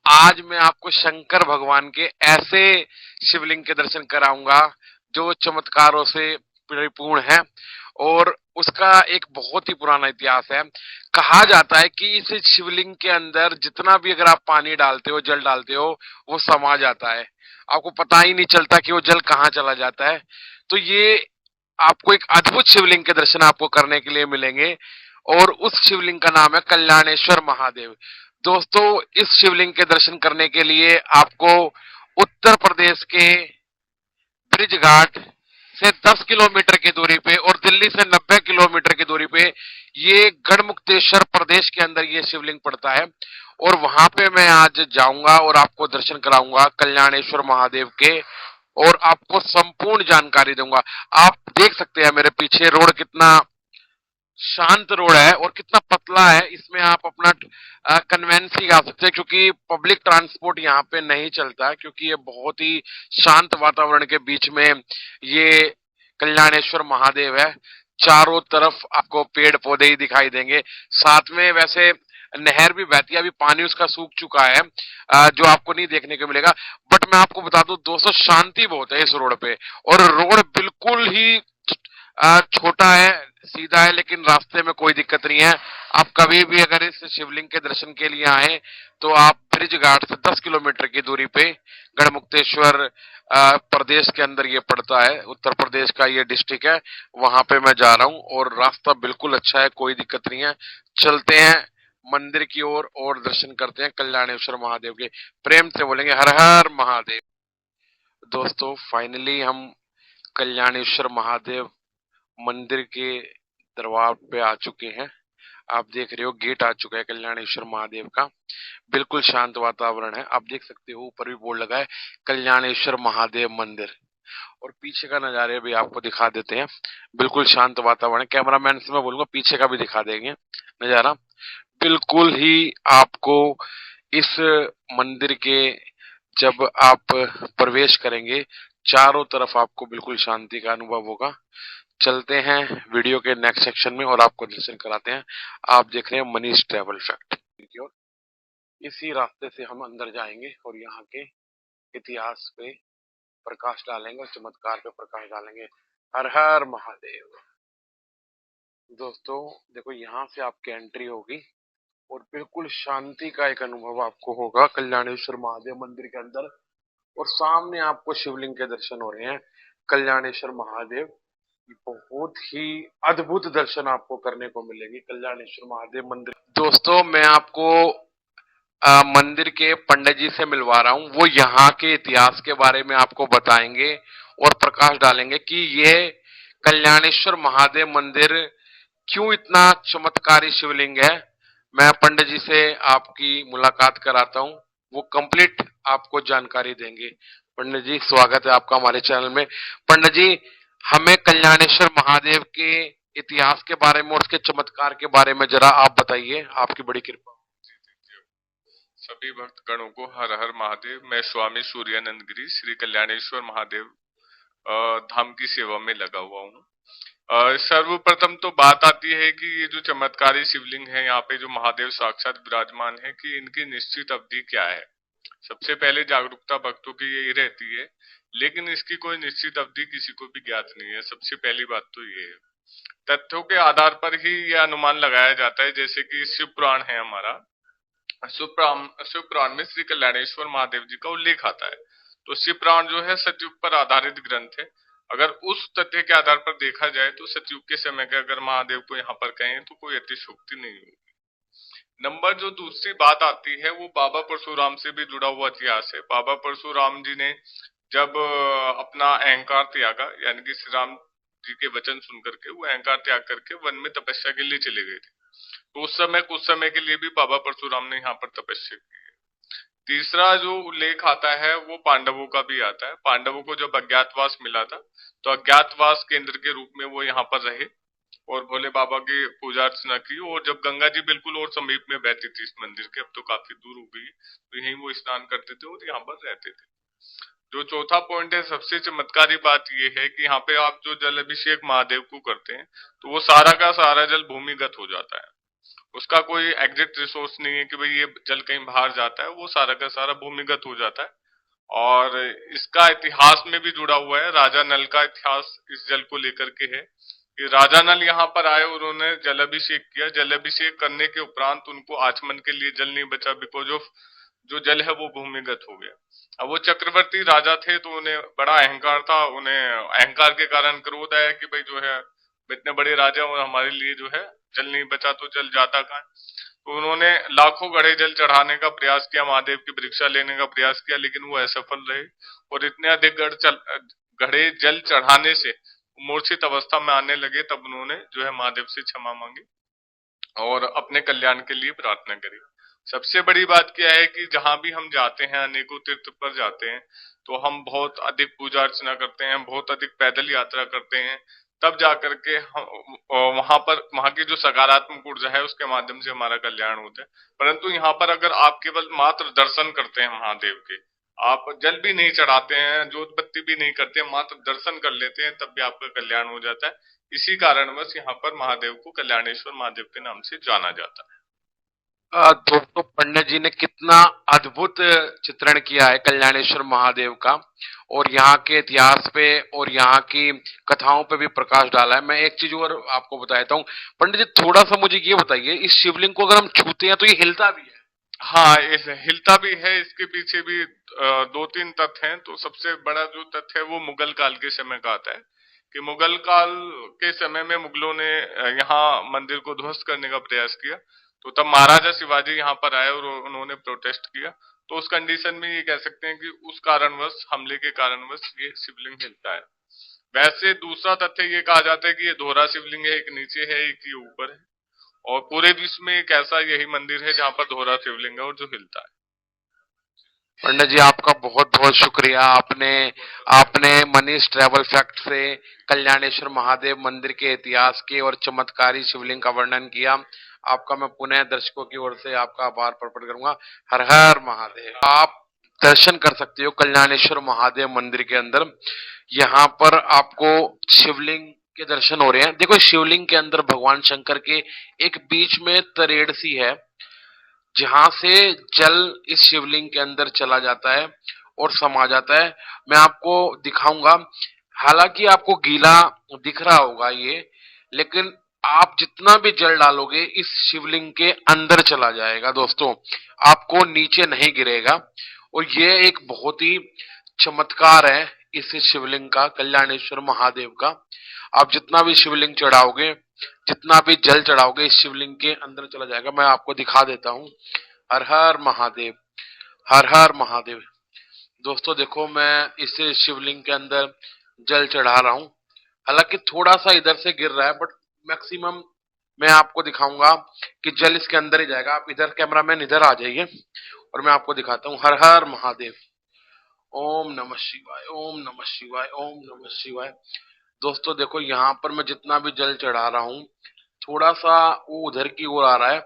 आज मैं आपको शंकर भगवान के ऐसे शिवलिंग के दर्शन कराऊंगा जो चमत्कारों से परिपूर्ण है। और उसका एक बहुत ही पुराना इतिहास है। कहा जाता है कि इस शिवलिंग के अंदर जितना भी अगर आप पानी डालते हो, जल डालते हो, वो समा जाता है। आपको पता ही नहीं चलता कि वो जल कहाँ चला जाता है। तो ये आपको एक अद्भुत शिवलिंग के दर्शन आपको करने के लिए मिलेंगे। और उस शिवलिंग का नाम है कल्याणेश्वर महादेव। दोस्तों, इस शिवलिंग के दर्शन करने के लिए आपको उत्तर प्रदेश के ब्रिज घाट से 10 किलोमीटर की दूरी पे और दिल्ली से 90 किलोमीटर की दूरी पे ये गढ़मुक्तेश्वर प्रदेश के अंदर ये शिवलिंग पड़ता है। और वहां पे मैं आज जाऊंगा और आपको दर्शन कराऊंगा कल्याणेश्वर महादेव के। और आपको संपूर्ण जानकारी दूंगा। आप देख सकते हैं मेरे पीछे रोड कितना शांत रोड है और कितना पतला है। इसमें आप अपना कन्वेंस ही गा सकते हैं, क्योंकि पब्लिक ट्रांसपोर्ट यहाँ पे नहीं चलता है, क्योंकि ये बहुत ही शांत वातावरण के बीच में ये कल्याणेश्वर महादेव है। चारों तरफ आपको पेड़ पौधे ही दिखाई देंगे। साथ में वैसे नहर भी बहती है, अभी पानी उसका सूख चुका है, जो आपको नहीं देखने को मिलेगा। बट मैं आपको बता दूं दोस्तों, शांति बहुत है इस रोड पे। और रोड बिल्कुल ही छोटा है, सीधा है, लेकिन रास्ते में कोई दिक्कत नहीं है। आप कभी भी अगर इस शिवलिंग के दर्शन के लिए आए तो आप ब्रिज घाट से 10 किलोमीटर की दूरी पे गढ़मुक्तेश्वर प्रदेश के अंदर ये पड़ता है। उत्तर प्रदेश का ये डिस्ट्रिक्ट है, वहां पे मैं जा रहा हूँ। और रास्ता बिल्कुल अच्छा है, कोई दिक्कत नहीं है। चलते हैं मंदिर की ओर और दर्शन करते हैं कल्याणेश्वर महादेव के। प्रेम से बोलेंगे हर हर महादेव। दोस्तों, फाइनली हम कल्याणेश्वर महादेव मंदिर के दरबार पे आ चुके हैं। आप देख रहे हो गेट आ चुका है कल्याणेश्वर महादेव का। बिल्कुल शांत वातावरण है। आप देख सकते हो ऊपर भी बोर्ड लगा है कल्याणेश्वर महादेव मंदिर। और पीछे का नजारे भी आपको दिखा देते हैं। बिल्कुल शांत वातावरण है। कैमरामैन से मैं बोलूंगा पीछे का भी दिखा देंगे नजारा। बिल्कुल ही आपको इस मंदिर के जब आप प्रवेश करेंगे, चारों तरफ आपको बिल्कुल शांति का अनुभव होगा। चलते हैं वीडियो के नेक्स्ट सेक्शन में और आपको दर्शन कराते हैं। आप देख रहे हैं मनीष ट्रैवल फैक्ट की ओर। इसी रास्ते से हम अंदर जाएंगे और यहाँ के इतिहास पे प्रकाश डालेंगे और चमत्कार पे प्रकाश डालेंगे। हर हर महादेव। दोस्तों देखो, यहाँ से आपकी एंट्री होगी और बिल्कुल शांति का एक अनुभव आपको होगा कल्याणेश्वर महादेव मंदिर के अंदर। और सामने आपको शिवलिंग के दर्शन हो रहे हैं कल्याणेश्वर महादेव। बहुत ही अद्भुत दर्शन आपको करने को मिलेंगे कल्याणेश्वर महादेव मंदिर। दोस्तों, मैं आपको मंदिर के पंडित जी से मिलवा रहा हूँ। वो यहाँ के इतिहास के बारे में आपको बताएंगे और प्रकाश डालेंगे कि ये कल्याणेश्वर महादेव मंदिर क्यों इतना चमत्कारी शिवलिंग है। मैं पंडित जी से आपकी मुलाकात कराता हूँ, वो कंप्लीट आपको जानकारी देंगे। पंडित जी, स्वागत है आपका हमारे चैनल में। पंडित जी, हमें कल्याणेश्वर महादेव के इतिहास के बारे में और उसके चमत्कार के बारे में जरा आप बताइए, आपकी बड़ी कृपा। सभी भक्तगणों को हर हर महादेव। मैं स्वामी सूर्यानंद गिरी श्री कल्याणेश्वर महादेव धाम की सेवा में लगा हुआ हूँ। सर्वप्रथम तो बात आती है कि ये जो चमत्कारी शिवलिंग है, यहाँ पे जो महादेव साक्षात विराजमान है, कि इनकी निश्चित अवधि क्या है। सबसे पहले जागरूकता भक्तों की यही रहती है, लेकिन इसकी कोई निश्चित अवधि किसी को भी ज्ञात नहीं है। सबसे पहली बात तो ये है। तथ्यों के आधार पर ही यह अनुमान लगाया जाता है, जैसे कि शिव पुराण है हमारा। शिव पुराण में श्री कल्याणेश्वर महादेव जी का उल्लेख आता है। तो शिव पुराण जो है सतयुग पर आधारित ग्रंथ है। अगर उस तथ्य के आधार पर देखा जाए तो सतयुग के समय के अगर महादेव को यहाँ पर कहें तो कोई अतिशयोक्ति नहीं होगी। नंबर जो दूसरी बात आती है वो बाबा परशुराम से भी जुड़ा हुआ इतिहास है। बाबा परशुराम जी ने जब अपना अहंकार त्यागा, यानी कि श्री राम जी के वचन सुन करके वो अहंकार त्याग करके वन में तपस्या के लिए चले गए थे। तो उस समय कुछ समय के लिए भी बाबा परशुराम ने यहाँ पर तपस्या की है। तीसरा जो उल्लेख आता है वो पांडवों का भी आता है। पांडवों को जब अज्ञातवास मिला था तो अज्ञातवास केंद्र के रूप में वो यहाँ पर रहे और भोले बाबा की पूजा अर्चना की। और जब गंगा जी बिल्कुल और समीप में बहती थी इस मंदिर के, अब तो काफी दूर हो गई है, तो यहीं वो स्नान करते थे और यहाँ पर रहते थे। जो चौथा पॉइंट है, सबसे चमत्कारी बात ये है कि यहाँ पे आप जो जल अभिषेक महादेव को करते हैं तो वो सारा का सारा जल भूमिगत हो जाता है। उसका कोई एग्जिट रिसोर्स नहीं है कि भाई ये जल कहीं बाहर जाता है, वो सारा का सारा भूमिगत हो जाता है। और इसका इतिहास में भी जुड़ा हुआ है, राजा नल का इतिहास इस जल को लेकर के है कि राजा नल यहाँ पर आए और उन्होंने जलाभिषेक किया। जलाभिषेक करने के उपरांत उनको आचमन के लिए जल नहीं बचा, बिकॉज ऑफ जो जल है वो भूमिगत हो गया। अब वो चक्रवर्ती राजा थे तो उन्हें बड़ा अहंकार था, उन्हें अहंकार के कारण क्रोध आया कि भाई जो है इतने बड़े राजा और हमारे लिए जो है जल नहीं बचा तो जल जाता कहाँ। तो उन्होंने लाखों घड़े जल चढ़ाने का प्रयास किया, महादेव की परीक्षा लेने का प्रयास किया, लेकिन वो असफल रहे। और इतने अधिक घड़े जल चढ़ाने से मूर्छित अवस्था में आने लगे, तब उन्होंने जो है महादेव से क्षमा मांगी और अपने कल्याण के लिए प्रार्थना करी। सबसे बड़ी बात क्या है कि जहां भी हम जाते हैं, अनेकों तीर्थ पर जाते हैं, तो हम बहुत अधिक पूजा अर्चना करते हैं, बहुत अधिक पैदल यात्रा करते हैं, तब जाकर के हम वहां पर वहां की जो सकारात्मक ऊर्जा है उसके माध्यम से हमारा कल्याण होता है। परंतु यहाँ पर अगर आप केवल मात्र दर्शन करते हैं महादेव के, आप जल भी नहीं चढ़ाते हैं, जोत बत्ती भी नहीं करते, मात्र दर्शन कर लेते हैं, तब भी आपका कल्याण हो जाता है। इसी कारणवश यहाँ पर महादेव को कल्याणेश्वर महादेव के नाम से जाना जाता है। दोस्तों, पंडित जी ने कितना अद्भुत चित्रण किया है कल्याणेश्वर महादेव का, और यहाँ के इतिहास पे और यहाँ की कथाओं पे भी प्रकाश डाला है। मैं एक चीज और आपको बता देता हूँ पंडित जी, थोड़ा सा मुझे ये बताइए, इस शिवलिंग को अगर हम छूते हैं तो ये हिलता भी है? हाँ, हिलता भी है। इसके पीछे भी दो तीन तथ्य हैं। तो सबसे बड़ा जो तथ्य है वो मुगल काल के समय का आता है कि मुगल काल के समय में मुगलों ने यहाँ मंदिर को ध्वस्त करने का प्रयास किया। तो तब महाराजा शिवाजी यहाँ पर आए और उन्होंने प्रोटेस्ट किया। तो उस कंडीशन में ये कह सकते हैं कि उस कारणवश, हमले के कारणवश ये शिवलिंग हिलता है। वैसे दूसरा तथ्य ये कहा जाता है कि ये दोहरा शिवलिंग है, एक नीचे है एक ये ऊपर है, और पूरे विश्व में एक ऐसा यही मंदिर है जहाँ पर दोहरा शिवलिंग है और जो हिलता है। पंडित जी, आपका बहुत बहुत शुक्रिया। आपने आपने मनीष ट्रैवल फैक्ट से कल्याणेश्वर महादेव मंदिर के इतिहास के और चमत्कारी शिवलिंग का वर्णन किया। आपका मैं पुनः दर्शकों की ओर से आपका आभार प्रकट करूंगा। हर हर महादेव। आप दर्शन कर सकते हो कल्याणेश्वर महादेव मंदिर के अंदर। यहाँ पर आपको शिवलिंग के दर्शन हो रहे हैं। देखो, शिवलिंग के अंदर भगवान शंकर के एक बीच में तरेड़ सी है, जहां से जल इस शिवलिंग के अंदर चला जाता है और समा जाता है। मैं आपको दिखाऊंगा। हालांकि आपको गीला दिख रहा होगा ये, लेकिन आप जितना भी जल डालोगे इस शिवलिंग के अंदर चला जाएगा दोस्तों, आपको नीचे नहीं गिरेगा। और ये एक बहुत ही चमत्कार है इस शिवलिंग का, कल्याणेश्वर महादेव का। आप जितना भी शिवलिंग चढ़ाओगे, जितना भी जल चढ़ाओगे, इस शिवलिंग के अंदर चला जाएगा। मैं आपको दिखा देता हूँ। हर हर महादेव, हर हर महादेव। दोस्तों देखो, मैं इस शिवलिंग के अंदर जल चढ़ा रहा हूँ। हालांकि थोड़ा सा इधर से गिर रहा है, बट मैक्सिमम मैं आपको दिखाऊंगा कि जल इसके अंदर ही जाएगा। आप इधर, कैमरामैन इधर आ जाइए और मैं आपको दिखाता हूँ। हर हर महादेव। ओम नमः शिवाय, ओम नमः शिवाय, ओम नमः शिवाय। दोस्तों देखो, यहाँ पर मैं जितना भी जल चढ़ा रहा हूँ, थोड़ा सा वो उधर की ओर आ रहा है,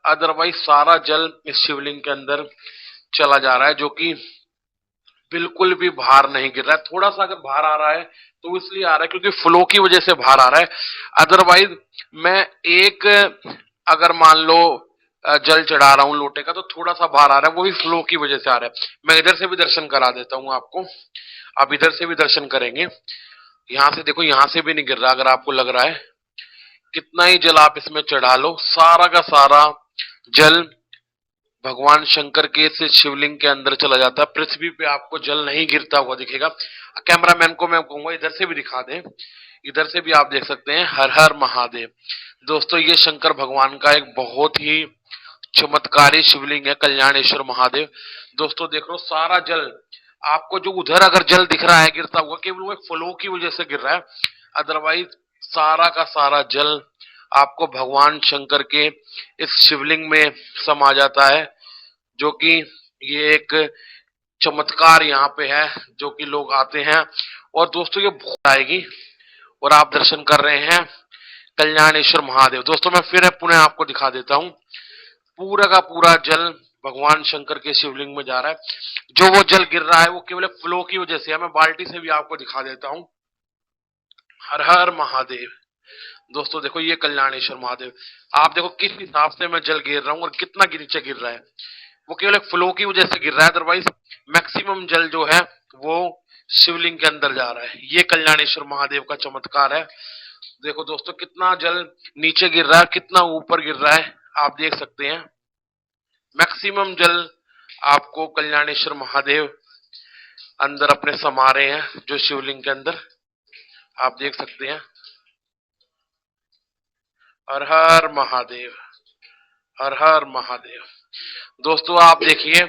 अदरवाइज सारा जल इस शिवलिंग के अंदर चला जा रहा है, जो कि बिल्कुल भी बाहर नहीं गिर रहा है। थोड़ा सा अगर बाहर आ रहा है तो इसलिए आ रहा है क्योंकि फ्लो की वजह से बाहर आ रहा है। अदरवाइज मैं एक, अगर मान लो जल चढ़ा रहा हूँ लोटे का, तो थोड़ा सा बाहर आ रहा है, वो भी फ्लो की वजह से आ रहा है। मैं इधर से भी दर्शन करा देता हूँ आपको, आप इधर से भी दर्शन करेंगे। यहाँ से देखो, यहाँ से भी नहीं गिर रहा। अगर आपको लग रहा है, कितना ही जल आप इसमें चढ़ा लो, सारा का सारा जल भगवान शंकर के इस शिवलिंग के अंदर चला जाता है। पृथ्वी पे आपको जल नहीं गिरता हुआ दिखेगा। कैमरामैन को मैं कहूंगा इधर से भी दिखा दें, इधर से भी आप देख सकते हैं। हर हर महादेव। दोस्तों, ये शंकर भगवान का एक बहुत ही चमत्कारी शिवलिंग है, कल्याणेश्वर महादेव। दोस्तों देख लो, सारा जल आपको जो उधर अगर जल दिख रहा है गिरता हुआ, केवल वो एक फ्लो की वजह से गिर रहा है। अदरवाइज सारा का सारा जल आपको भगवान शंकर के इस शिवलिंग में समा जाता है, जो कि ये एक चमत्कार यहाँ पे है, जो कि लोग आते हैं। और दोस्तों ये बहुत आएगी, और आप दर्शन कर रहे हैं कल्याणेश्वर महादेव। दोस्तों मैं फिर पुनः आपको दिखा देता हूँ। पूरा का पूरा जल भगवान शंकर के शिवलिंग में जा रहा है। जो वो जल गिर रहा है वो केवल फ्लो की वजह से है। मैं बाल्टी से भी आपको दिखा देता हूँ। हर हर महादेव। दोस्तों देखो ये कल्याणेश्वर महादेव, आप देखो किस हिसाब से मैं जल गिर रहा हूँ और कितना नीचे गिर रहा है। वो केवल एक फ्लो की वजह से गिर रहा है, अदरवाइज मैक्सिमम जल जो है वो शिवलिंग के अंदर जा रहा है। ये कल्याणेश्वर महादेव का चमत्कार है। देखो दोस्तों कितना जल नीचे गिर रहा है, कितना ऊपर गिर रहा है, आप देख सकते हैं। मैक्सिमम जल आपको कल्याणेश्वर महादेव अंदर अपने समा रहे हैं, जो शिवलिंग के अंदर आप देख सकते हैं। हर हर महादेव, हर हर महादेव। दोस्तों आप देखिए,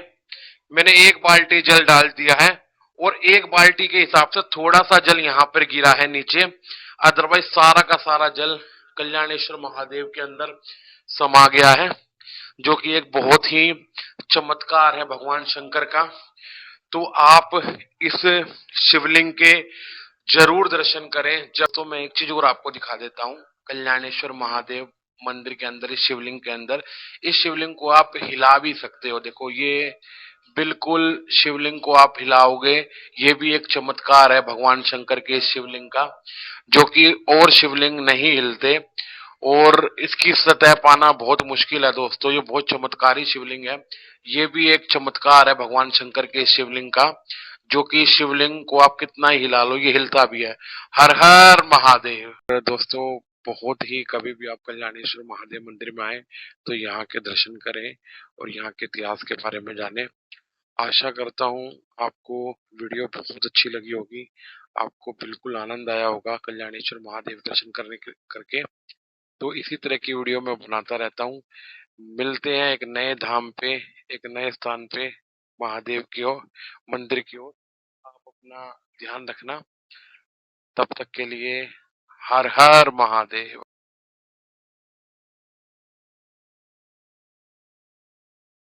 मैंने एक बाल्टी जल डाल दिया है और एक बाल्टी के हिसाब से थोड़ा सा जल यहाँ पर गिरा है नीचे, अदरवाइज सारा का सारा जल कल्याणेश्वर महादेव के अंदर समा गया है, जो कि एक बहुत ही चमत्कार है भगवान शंकर का। तो आप इस शिवलिंग के जरूर दर्शन करें। जब तो मैं एक चीज और आपको दिखा देता हूँ, कल्याणेश्वर महादेव मंदिर के अंदर, इस शिवलिंग के अंदर, इस शिवलिंग को आप हिला भी सकते हो। देखो ये बिल्कुल शिवलिंग को आप हिलाओगे, ये भी एक चमत्कार है भगवान शंकर के इस शिवलिंग का, जो कि और शिवलिंग नहीं हिलते और इसकी सतह पाना बहुत मुश्किल है। दोस्तों ये बहुत चमत्कारी शिवलिंग है। ये भी एक चमत्कार है भगवान शंकर के इस शिवलिंग का, जो कि शिवलिंग को आप कितना ही हिला लो ये हिलता भी है। हर हर महादेव। दोस्तों बहुत ही, कभी भी आप कल्याणेश्वर महादेव मंदिर में आए तो यहाँ के दर्शन करें और यहाँ के इतिहास के बारे में जानें। आशा करता हूँ आपको वीडियो बहुत अच्छी लगी होगी, आपको बिल्कुल आनंद आया होगा कल्याणेश्वर महादेव दर्शन करके। तो इसी तरह की वीडियो मैं बनाता रहता हूँ। मिलते हैं एक नए धाम पे, एक नए स्थान पे, महादेव की ओर, मंदिर की ओर। आप अपना ध्यान रखना। तब तक के लिए हर हर महादेव।